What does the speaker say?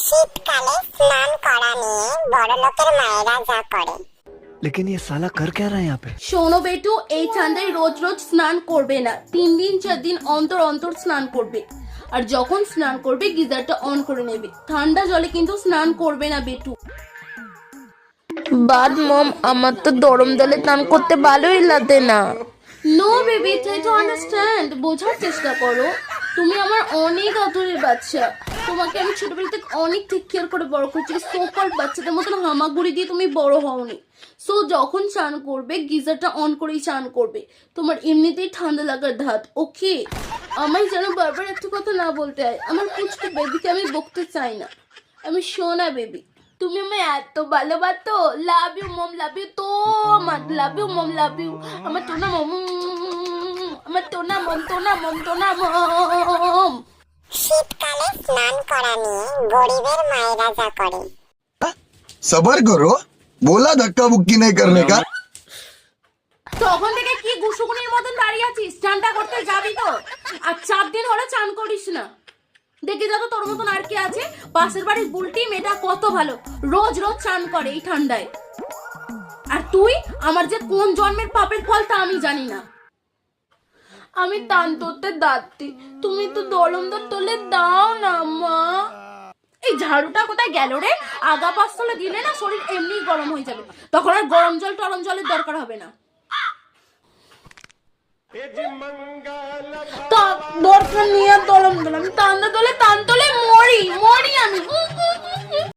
শীতকালে স্নান করা নিয়ে বড়লোকের মায়েরা যা করে। लेकिन ये साला कर क्या रहा है यहाँ पे? শোনো বেটু, এই ঠান্ডায় রোজ রোজ স্নান করবে না, 3 দিন 4 দিন অন্তর অন্তর স্নান করবে। আর যখন স্নান করবে গিজারটা অন করে নেবে, ঠান্ডা জলে কিন্তু স্নান করবে না বেটু। বাদ মম, আমার তো গরম জলে স্নান করতে ভালোই লাগে না। No baby, try to understand, বোঝার চেষ্টা করো। তুমি আমার অনেক আদরের বাচ্চা, তোমাকে আমি ছোটবেলা থেকে অনেক টেক কেয়ার করে বড় করছি। সোকল বাচ্চাদের মতন হামাগুড়ি দিয়ে তুমি বড় হওনি। সো যখন চান করবে গিজারটা অন করেই চান করবে, তোমার এমনিতেই ঠান্ডা লাগার ধাত। ওকে, আমায় যেন বারবার একটা কথা না বলতে হয়। আমার পুচকে বেবিকে আমি বকতে চাই না, আমি সোনা বেবি। তুমি আমায় এত ভালোবাসো। Love you mom, love you so much, love you mom, love you. আমার টোনা মম, আমার টোনা মম, টোনা মম, টোনা মম। শীতকালে স্নান করা নিয়ে গরিবের মায়েরা যা করে। सबर करो, बोला धक्का बुक्की नहीं करने का। তখন থেকে কি গুসুগুনির মতন দাঁড়িয়ে আছিস? চানটা করতে যাবি তো? আর 4 দিন হলো চান করিস না। দেখে যাবো তোর মতন আর কি আছে। পাশের বাড়ির বুলটি মেয়েটা কত ভালো, রোজ রোজ চান করে এই ঠান্ডায়। আর তুই, আমার যে কোন জন্মের পাপের ফল তা আমি জানি না। আমি টান তোতে দাঁড়তি, তুমি তো দলমদার তোলে দাও না মা। এই ঝাড়ুটা কোথায় গেল রে? আগা পাঁচতলে দিলে না শরীর এমনি গরম হয়ে যাবে, তখন আর গরম জল টরম জলের দরকার হবে না। তা দরকার নিয়ে দলম দলম টান তোলে মরি আমি।